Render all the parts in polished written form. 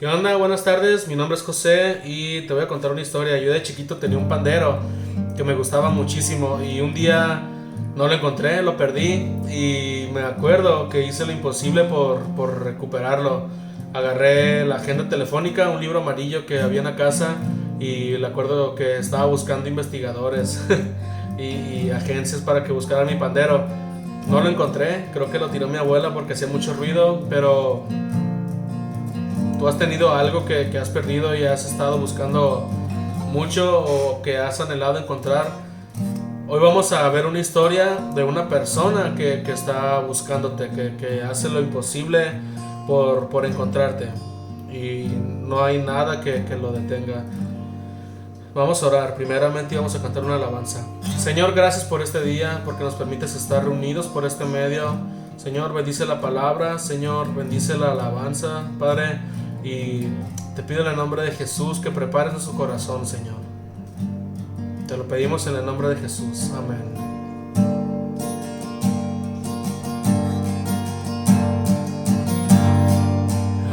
¿Qué onda? Buenas tardes, mi nombre es José y te voy a contar una historia. Yo de chiquito tenía un pandero que me gustaba muchísimo y un día no lo encontré, lo perdí y me acuerdo que hice lo imposible por recuperarlo. Agarré la agenda telefónica, un libro amarillo que había en la casa y me acuerdo que estaba buscando investigadores y agencias para que buscaran mi pandero. No lo encontré, creo que lo tiró mi abuela porque hacía mucho ruido, pero ¿tú has tenido algo que has perdido y has estado buscando mucho o que has anhelado encontrar? Hoy vamos a ver una historia de una persona que está buscándote, que hace lo imposible por encontrarte y no hay nada que lo detenga. Vamos a orar. Primeramente vamos a cantar una alabanza. Señor, gracias por este día, porque nos permites estar reunidos por este medio. Señor, bendice la palabra. Señor, bendice la alabanza, Padre. Y te pido en el nombre de Jesús que prepares nuestro corazón, Señor. Te lo pedimos en el nombre de Jesús. Amén.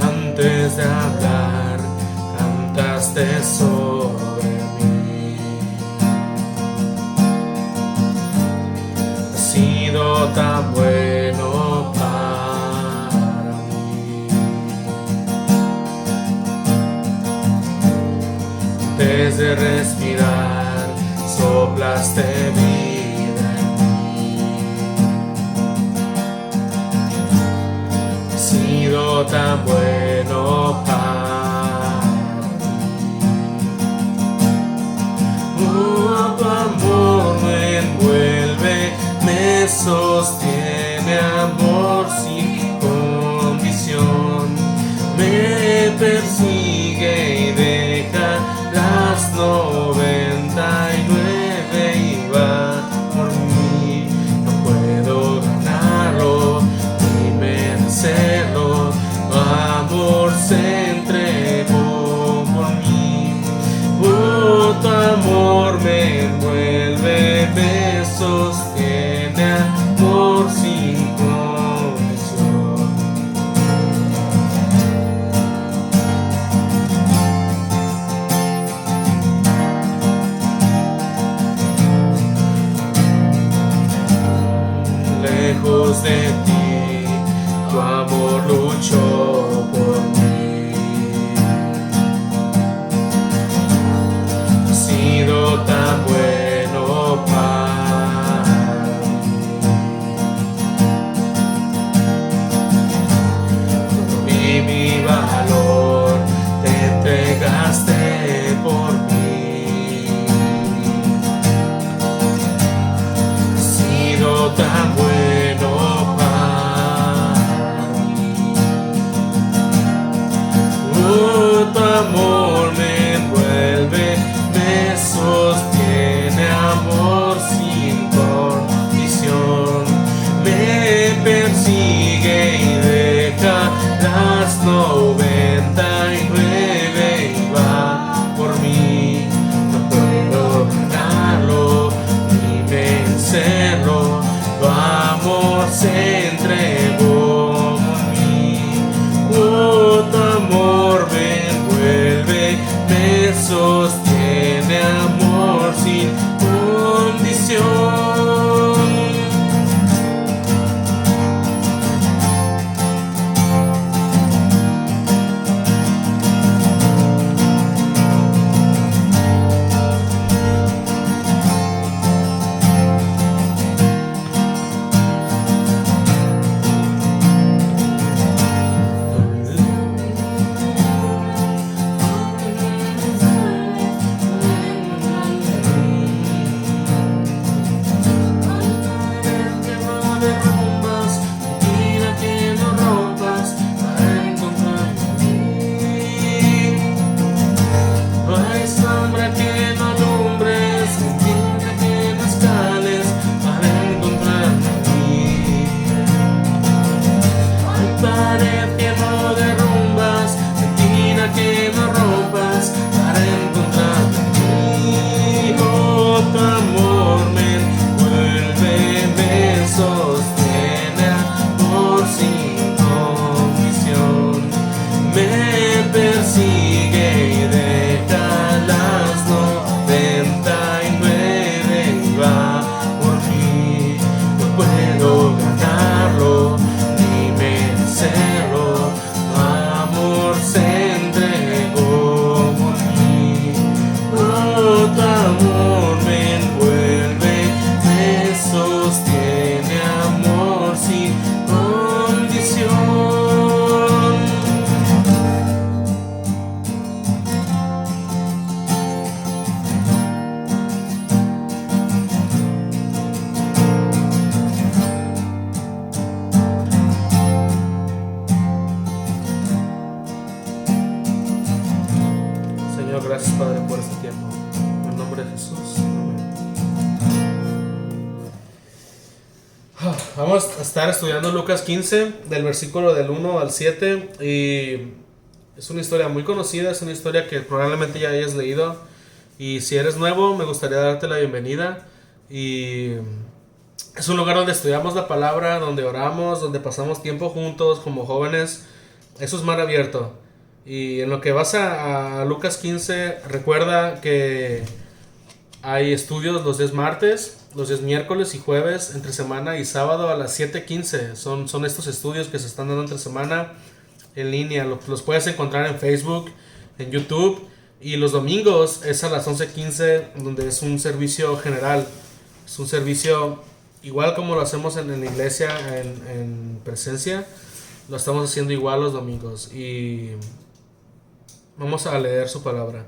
Antes de hablar, cantaste sobre mí. Has sido tan bueno para mí. Antes de respirar, soplaste vida en mí. Has sido tan bueno para tu amor me envuelve, me sostiene, amor sin condición, me persigue y deja las 99 y va por mí. No puedo ganarlo ni merecerlo, tu amor se entregó por mí. Tu amor me envuelve, me sostiene, amor sin condición. Lejos de ti, tu amor luchó por mí. Has sido tan bueno para mí. Vi mi valor, te entregaste por mí. Has sido tan bueno para mí. Tu amor me envuelve, me sostiene, amor sin condición, me persigue y deja las 99 y va por mí. No puedo ganarlo ni vencerlo, tu amor se entregó por mí. Tu amor me envuelve, me sostiene, amor sin condición. persigue y deja las 99 y va por mí. No puedo ganarlo ni vencerlo, tu amor se entregó por mí. Oh, tu amor me envuelve, me sostiene, amor sin condición. Señor, gracias Padre por este tiempo. En el nombre de Jesús. Amén. Vamos a estar estudiando Lucas 15, del versículo del 1 al 7. Y es una historia muy conocida, es una historia que probablemente ya hayas leído. Y si eres nuevo, me gustaría darte la bienvenida. Y es un lugar donde estudiamos la palabra, donde oramos, donde pasamos tiempo juntos como jóvenes. Eso es mar abierto. Y en lo que vas a Lucas 15, recuerda que hay estudios los días martes, los días miércoles y jueves, entre semana y sábado a las 7:15. Son estos estudios que se están dando entre semana en línea. Los puedes encontrar en Facebook, en YouTube. Y los domingos es a las 11:15, donde es un servicio general. Es un servicio igual como lo hacemos en la iglesia en presencia. Lo estamos haciendo igual los domingos. Y vamos a leer su palabra.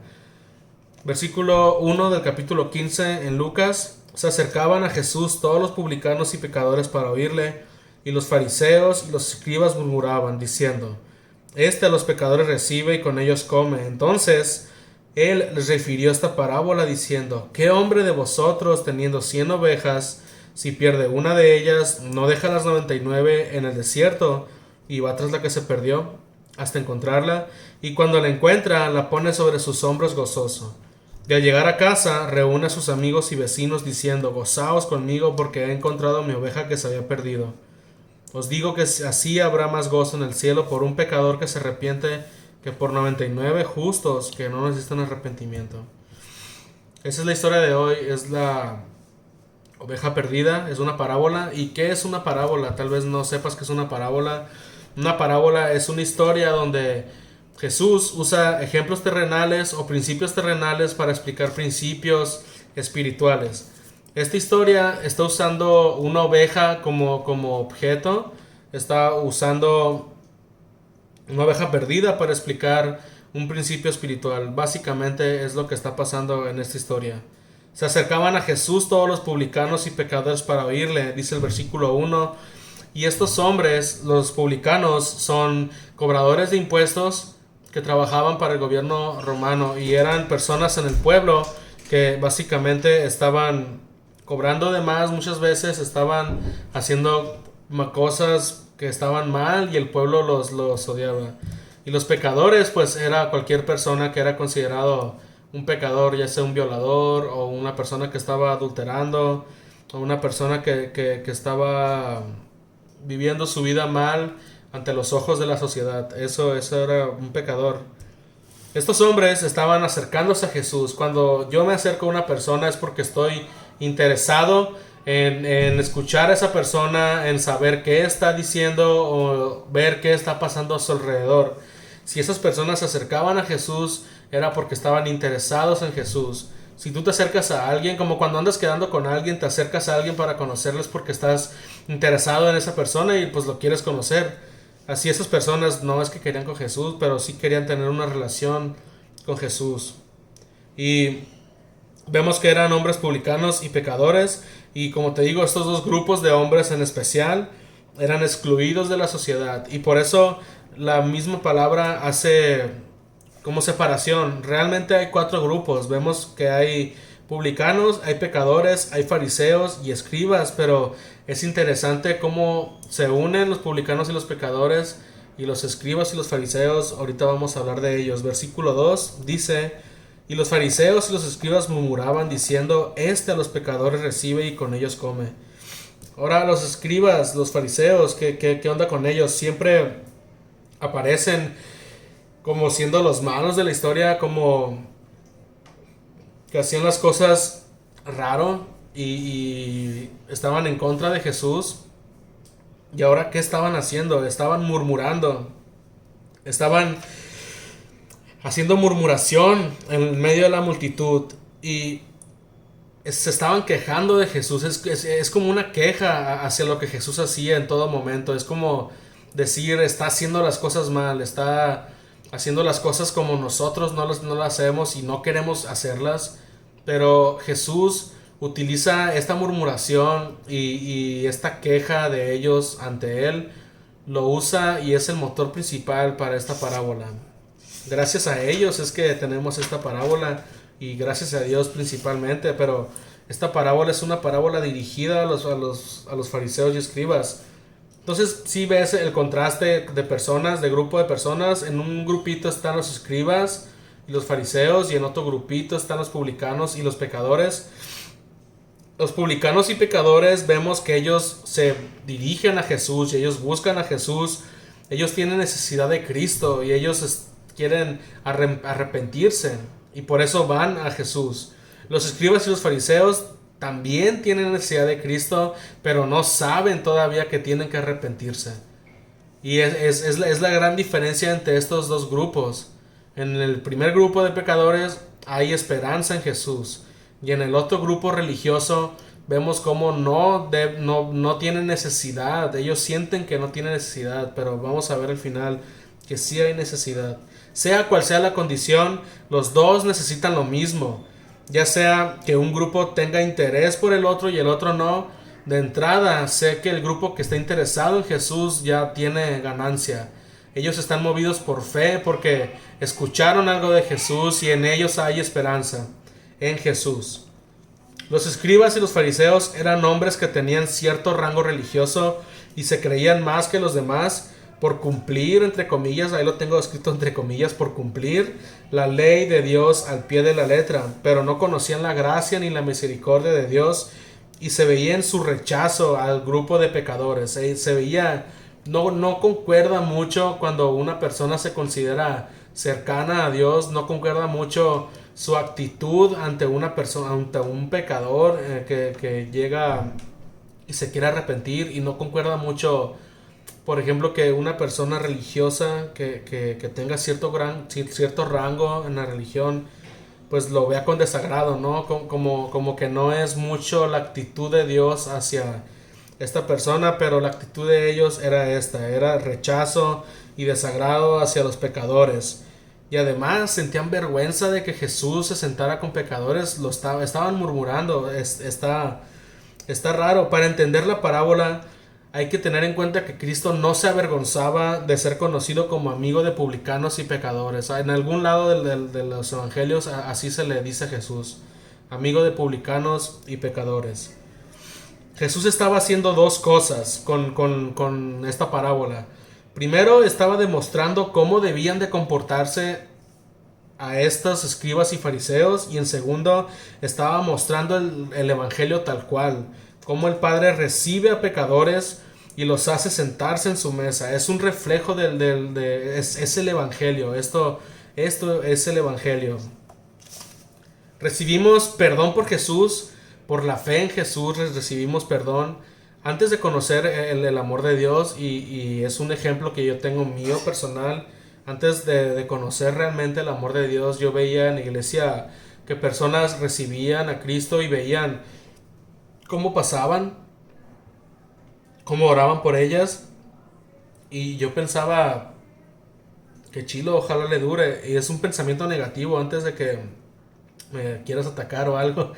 Versículo 1 del capítulo 15 en Lucas. Se acercaban a Jesús todos los publicanos y pecadores para oírle, y los fariseos y los escribas murmuraban, diciendo: Este a los pecadores recibe y con ellos come. Entonces él les refirió esta parábola diciendo: ¿Qué hombre de vosotros, teniendo 100 ovejas, si pierde una de ellas, no deja las 99 en el desierto y va tras la que se perdió hasta encontrarla? Y cuando la encuentra, la pone sobre sus hombros gozoso. Y al llegar a casa, reúne a sus amigos y vecinos diciendo: Gozaos conmigo, porque he encontrado mi oveja que se había perdido. Os digo que así habrá más gozo en el cielo por un pecador que se arrepiente que por 99 justos que no necesitan arrepentimiento. Esa es la historia de hoy, es la oveja perdida, es una parábola. ¿Y qué es una parábola? Tal vez no sepas qué es una parábola. Una parábola es una historia donde Jesús usa ejemplos terrenales o principios terrenales para explicar principios espirituales. Esta historia está usando una oveja como objeto, está usando una oveja perdida para explicar un principio espiritual. Básicamente es lo que está pasando en esta historia. Se acercaban a Jesús todos los publicanos y pecadores para oírle, dice el versículo 1. Y estos hombres, los publicanos, son cobradores de impuestos que trabajaban para el gobierno romano y eran personas en el pueblo que básicamente estaban cobrando de más, muchas veces estaban haciendo cosas que estaban mal y el pueblo los odiaba. Y los pecadores, pues era cualquier persona que era considerado un pecador, ya sea un violador o una persona que estaba adulterando o una persona que estaba viviendo su vida mal ante los ojos de la sociedad. Eso era un pecador. Estos hombres estaban acercándose a Jesús. Cuando yo me acerco a una persona es porque estoy interesado en escuchar a esa persona, en saber qué está diciendo o ver qué está pasando a su alrededor. Si esas personas se acercaban a Jesús era porque estaban interesados en Jesús. Si tú te acercas a alguien, como cuando andas quedando con alguien, te acercas a alguien para conocerles porque estás interesado en esa persona y pues lo quieres conocer. Así esas personas no es que querían con Jesús, pero sí querían tener una relación con Jesús. Y vemos que eran hombres publicanos y pecadores. Y como te digo, estos dos grupos de hombres en especial eran excluidos de la sociedad. Y por eso la misma palabra hace como separación. Realmente hay 4 grupos. Vemos que hay publicanos, hay pecadores, hay fariseos y escribas, pero es interesante cómo se unen los publicanos y los pecadores y los escribas y los fariseos. Ahorita vamos a hablar de ellos. Versículo 2 dice: Y los fariseos y los escribas murmuraban diciendo: Este a los pecadores recibe y con ellos come. Ahora los escribas, los fariseos, ¿qué onda con ellos? Siempre aparecen como siendo los malos de la historia, como que hacían las cosas raro y estaban en contra de Jesús. Y ahora, ¿qué estaban haciendo? Estaban murmurando, estaban haciendo murmuración en medio de la multitud y se estaban quejando de Jesús. Es como una queja hacia lo que Jesús hacía en todo momento. Es como decir, está haciendo las cosas mal, está haciendo las cosas como nosotros no las hacemos y no queremos hacerlas. Pero Jesús utiliza esta murmuración y esta queja de ellos ante Él, lo usa y es el motor principal para esta parábola. Gracias a ellos es que tenemos esta parábola y gracias a Dios principalmente, pero esta parábola es una parábola dirigida a los fariseos y escribas. Entonces, si ves el contraste de personas, de grupo de personas. En un grupito están los escribas y los fariseos, y en otro grupito están los publicanos y los pecadores. Los publicanos y pecadores vemos que ellos se dirigen a Jesús y ellos buscan a Jesús. Ellos tienen necesidad de Cristo y ellos quieren arrepentirse y por eso van a Jesús. Los escribas y los fariseos también tienen necesidad de Cristo, pero no saben todavía que tienen que arrepentirse. Y es la gran diferencia entre estos dos grupos. En el primer grupo de pecadores hay esperanza en Jesús. Y en el otro grupo religioso vemos cómo no tienen necesidad. Ellos sienten que no tienen necesidad, pero vamos a ver al final que sí hay necesidad. Sea cual sea la condición, los dos necesitan lo mismo. Ya sea que un grupo tenga interés por el otro y el otro no, de entrada sé que el grupo que está interesado en Jesús ya tiene ganancia. Ellos están movidos por fe porque escucharon algo de Jesús y en ellos hay esperanza, en Jesús. Los escribas y los fariseos eran hombres que tenían cierto rango religioso y se creían más que los demás por cumplir, entre comillas, ahí lo tengo escrito entre comillas, por cumplir la ley de Dios al pie de la letra, pero no conocían la gracia ni la misericordia de Dios y se veía en su rechazo al grupo de pecadores. Se veía, no concuerda mucho cuando una persona se considera cercana a Dios, no concuerda mucho su actitud ante una persona, ante un pecador que llega y se quiere arrepentir, y no concuerda mucho, por ejemplo, que una persona religiosa que tenga cierto rango en la religión, pues lo vea con desagrado, ¿no? Como que no es mucho la actitud de Dios hacia esta persona, pero la actitud de ellos era rechazo y desagrado hacia los pecadores. Y además sentían vergüenza de que Jesús se sentara con pecadores, estaban murmurando. Está raro. Para entender la parábola hay que tener en cuenta que Cristo no se avergonzaba de ser conocido como amigo de publicanos y pecadores. En algún lado de los evangelios así se le dice a Jesús: amigo de publicanos y pecadores. Jesús estaba haciendo dos cosas con esta parábola. Primero, estaba demostrando cómo debían de comportarse a estos escribas y fariseos, y en segundo, estaba mostrando el evangelio tal cual, cómo el Padre recibe a pecadores y los hace sentarse en su mesa. Es un reflejo es el evangelio. Esto es el evangelio. Recibimos perdón por Jesús, por la fe en Jesús recibimos perdón antes de conocer el amor de Dios, y es un ejemplo que yo tengo mío personal. Antes de conocer realmente el amor de Dios, yo veía en la iglesia que personas recibían a Cristo y veían cómo pasaban, cómo oraban por ellas, y yo pensaba, que chilo, ojalá le dure. Y es un pensamiento negativo antes de que me quieras atacar o algo.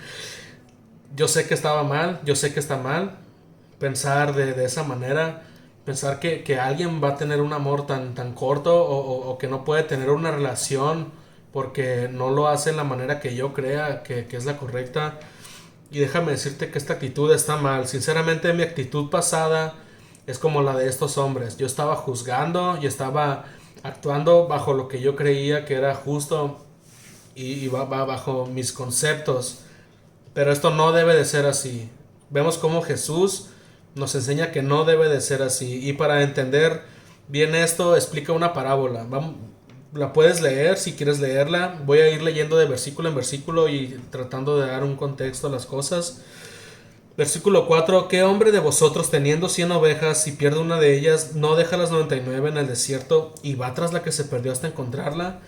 Yo sé que estaba mal, yo sé que está mal pensar de esa manera, pensar que alguien va a tener un amor tan corto, o que no puede tener una relación porque no lo hace en la manera que yo crea que es la correcta. Y déjame decirte que esta actitud está mal. Sinceramente, mi actitud pasada es como la de estos hombres. Yo estaba juzgando y estaba actuando bajo lo que yo creía que era justo y bajo mis conceptos. Pero esto no debe de ser así. Vemos cómo Jesús nos enseña que no debe de ser así. Y para entender bien esto, explica una parábola. la puedes leer si quieres leerla. Voy a ir leyendo de versículo en versículo y tratando de dar un contexto a las cosas. Versículo 4: ¿Qué hombre de vosotros, teniendo 100 ovejas, si pierde una de ellas, no deja las 99 en el desierto y va tras la que se perdió hasta encontrarla?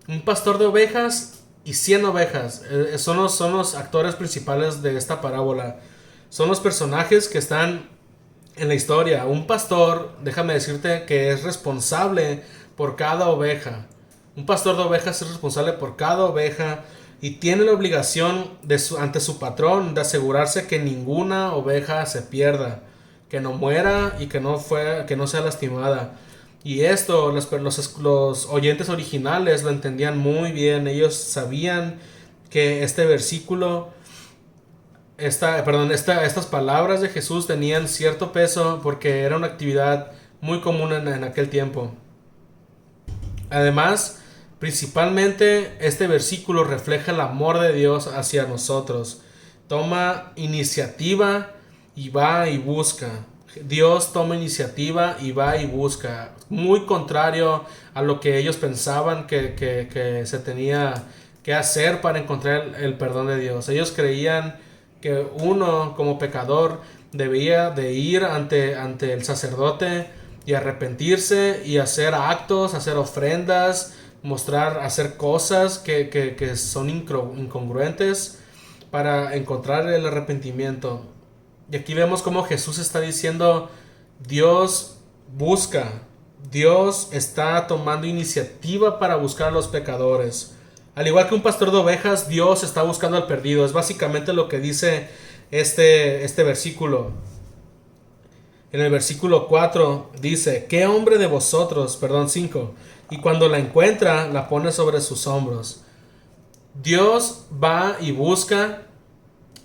Un pastor de ovejas y 100 ovejas son los actores principales de esta parábola. Son los personajes que están en la historia. Un pastor, déjame decirte que es responsable por cada oveja. Un pastor de ovejas es responsable por cada oveja y tiene la obligación ante su patrón de asegurarse que ninguna oveja se pierda, que no muera y que no sea lastimada. Y esto los oyentes originales lo entendían muy bien. Ellos sabían que este versículo, estas palabras de Jesús tenían cierto peso porque era una actividad muy común en aquel tiempo. Además, principalmente este versículo refleja el amor de Dios hacia nosotros. Toma iniciativa y va y busca. Dios toma iniciativa y va y busca. Muy contrario a lo que ellos pensaban que se tenía que hacer para encontrar el perdón de Dios. Ellos creían que uno como pecador debía de ir ante el sacerdote y arrepentirse y hacer actos, hacer ofrendas, hacer cosas que son incongruentes para encontrar el arrepentimiento. Y aquí vemos cómo Jesús está diciendo: Dios busca, Dios está tomando iniciativa para buscar a los pecadores. Al igual que un pastor de ovejas, Dios está buscando al perdido. Es básicamente lo que dice este versículo. En el versículo 4 dice: ¿Qué hombre de vosotros? 5. Y cuando la encuentra, la pone sobre sus hombros. Dios va y busca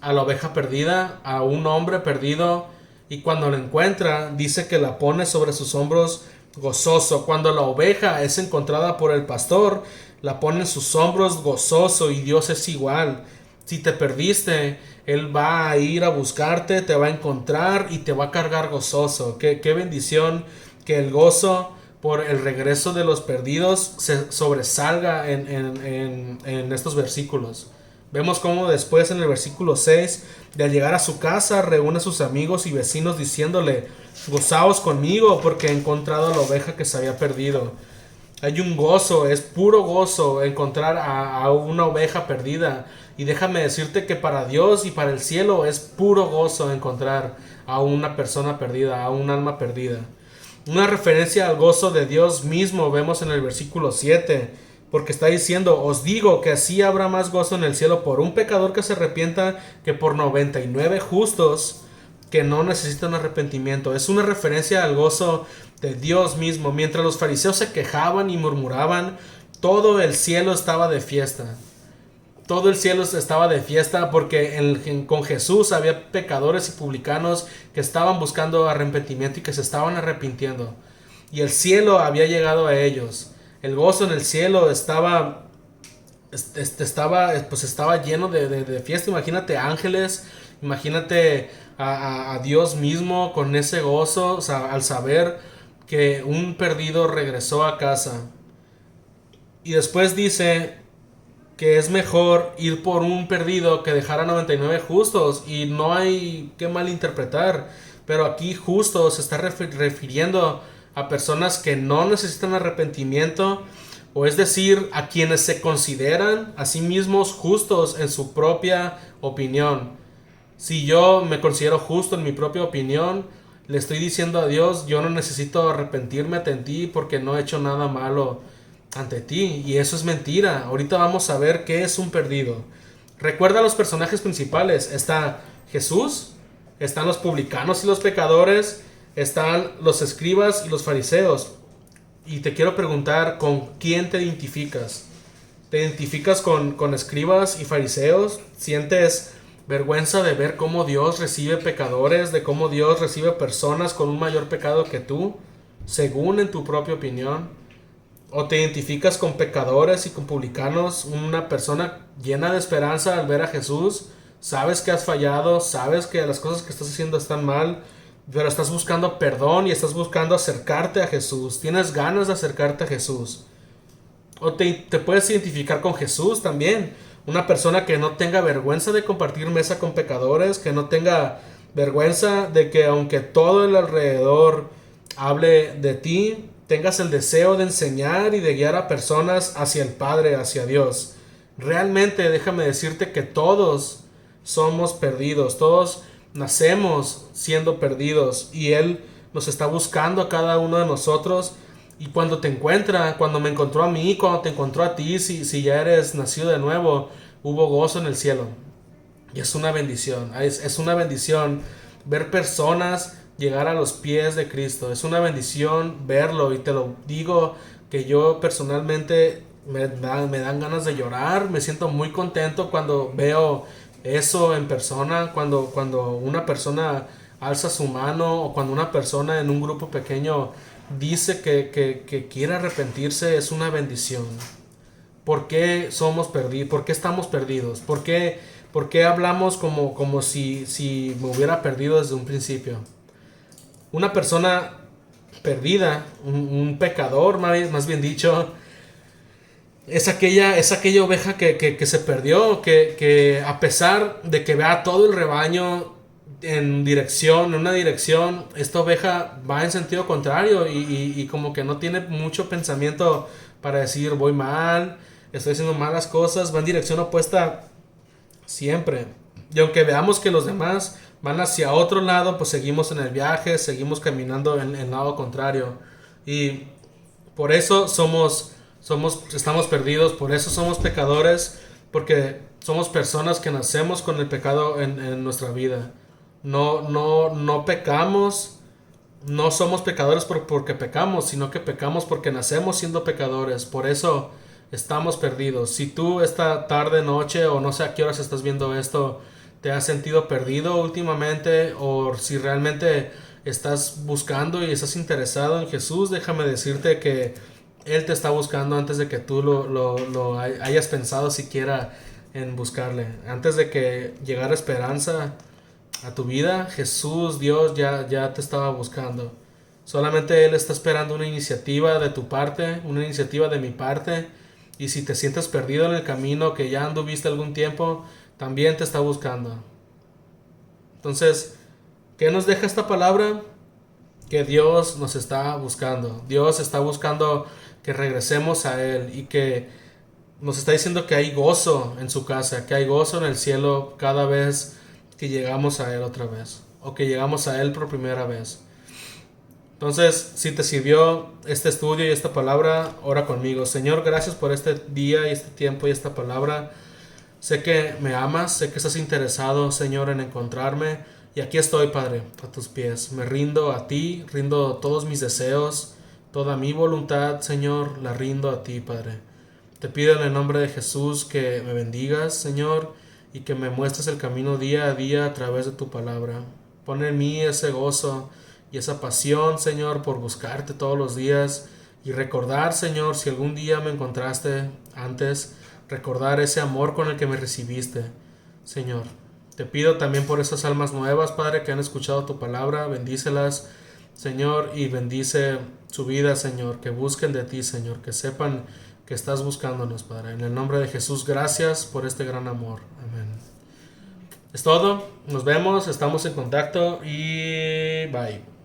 a la oveja perdida, a un hombre perdido, y cuando la encuentra, dice que la pone sobre sus hombros gozoso. Cuando la oveja es encontrada por el pastor, la pone en sus hombros gozoso, y Dios es igual. Si te perdiste, Él va a ir a buscarte, te va a encontrar y te va a cargar gozoso. Qué bendición que el gozo por el regreso de los perdidos se sobresalga en estos versículos. Vemos cómo después en el versículo 6, de al llegar a su casa, reúne a sus amigos y vecinos diciéndole: gozaos conmigo porque he encontrado a la oveja que se había perdido. Hay un gozo, es puro gozo encontrar a una oveja perdida. Y déjame decirte que para Dios y para el cielo es puro gozo encontrar a una persona perdida, a un alma perdida. Una referencia al gozo de Dios mismo vemos en el versículo 7, porque está diciendo: os digo que así habrá más gozo en el cielo por un pecador que se arrepienta que por 99 justos que no necesitan arrepentimiento. Es una referencia al gozo de Dios mismo. Mientras los fariseos se quejaban y murmuraban, todo el cielo estaba de fiesta. Todo el cielo estaba de fiesta porque con Jesús había pecadores y publicanos que estaban buscando arrepentimiento y que se estaban arrepintiendo. Y el cielo había llegado a ellos. El gozo en el cielo estaba lleno de fiesta. Imagínate ángeles, imagínate a Dios mismo con ese gozo, o sea, al saber que un perdido regresó a casa. Y después dice que es mejor ir por un perdido que dejar a 99 justos, y no hay que malinterpretar, pero aquí justos se está refiriendo a personas que no necesitan arrepentimiento, o es decir, a quienes se consideran a sí mismos justos en su propia opinión. Si yo me considero justo en mi propia opinión, le estoy diciendo a Dios: yo no necesito arrepentirme ante ti porque no he hecho nada malo ante ti. Y eso es mentira. Ahorita vamos a ver qué es un perdido. Recuerda los personajes principales. Está Jesús, están los publicanos y los pecadores, están los escribas y los fariseos. Y te quiero preguntar, ¿con quién te identificas? ¿Te identificas con escribas y fariseos? ¿Sientes vergüenza de ver cómo Dios recibe pecadores, de cómo Dios recibe personas con un mayor pecado que tú, según en tu propia opinión? ¿O te identificas con pecadores y con publicanos, una persona llena de esperanza al ver a Jesús? Sabes que has fallado, sabes que las cosas que estás haciendo están mal, pero estás buscando perdón y estás buscando acercarte a Jesús. Tienes ganas de acercarte a Jesús. O te puedes identificar con Jesús también. Una persona que no tenga vergüenza de compartir mesa con pecadores, que no tenga vergüenza de que aunque todo el alrededor hable de ti, tengas el deseo de enseñar y de guiar a personas hacia el Padre, hacia Dios. Realmente déjame decirte que todos somos perdidos, todos nacemos siendo perdidos y Él nos está buscando a cada uno de nosotros. Y cuando te encuentra, cuando me encontró a mí, cuando te encontró a ti, si ya eres nacido de nuevo, hubo gozo en el cielo. Y es una bendición, es una bendición ver personas llegar a los pies de Cristo. Es una bendición verlo y te lo digo que yo personalmente me dan ganas de llorar. Me siento muy contento cuando veo eso en persona, cuando una persona alza su mano o cuando una persona en un grupo pequeño dice que quiere arrepentirse. Es una bendición. ¿Por qué somos perdidos? ¿Por qué estamos perdidos? ¿Por qué hablamos como si me hubiera perdido desde un principio? Una persona perdida, un pecador más bien dicho, es aquella oveja que se perdió, que a pesar de que vea todo el rebaño en una dirección, esta oveja va en sentido contrario y como que no tiene mucho pensamiento para decir voy mal, estoy haciendo malas cosas, va en dirección opuesta siempre. Y aunque veamos que los demás van hacia otro lado, pues seguimos en el viaje, seguimos caminando en el lado contrario. Y por eso estamos perdidos, por eso somos pecadores, porque somos personas que nacemos con el pecado en nuestra vida. No pecamos, no somos pecadores porque pecamos, sino que pecamos porque nacemos siendo pecadores. Por eso estamos perdidos. Si tú esta tarde, noche o no sé a qué horas estás viendo esto, te has sentido perdido últimamente o si realmente estás buscando y estás interesado en Jesús, déjame decirte que Él te está buscando antes de que tú lo hayas pensado siquiera en buscarle. Antes de que llegara esperanza a tu vida, Jesús, Dios ya te estaba buscando. Solamente Él está esperando una iniciativa de tu parte, una iniciativa de mi parte. Y si te sientes perdido en el camino que ya anduviste algún tiempo, también te está buscando. Entonces, ¿qué nos deja esta palabra? Que Dios nos está buscando. Dios está buscando que regresemos a Él y que nos está diciendo que hay gozo en su casa, que hay gozo en el cielo cada vez que llegamos a Él otra vez o que llegamos a Él por primera vez. Entonces, si te sirvió este estudio y esta palabra, ora conmigo. Señor, gracias por este día y este tiempo y esta palabra. Sé que me amas, sé que estás interesado, Señor, en encontrarme. Y aquí estoy, Padre, a tus pies. Me rindo a ti, rindo todos mis deseos, toda mi voluntad, Señor, la rindo a ti, Padre. Te pido en el nombre de Jesús que me bendigas, Señor, y que me muestres el camino día a día a través de tu palabra. Pon en mí ese gozo y esa pasión, Señor, por buscarte todos los días y recordar, Señor, si algún día me encontraste antes, recordar ese amor con el que me recibiste, Señor. Te pido también por esas almas nuevas, Padre, que han escuchado tu palabra, bendícelas, Señor, y bendice su vida, Señor, que busquen de ti, Señor, que sepan que estás buscándonos, Padre. En el nombre de Jesús, gracias por este gran amor. Amén. Es todo, nos vemos, estamos en contacto y bye.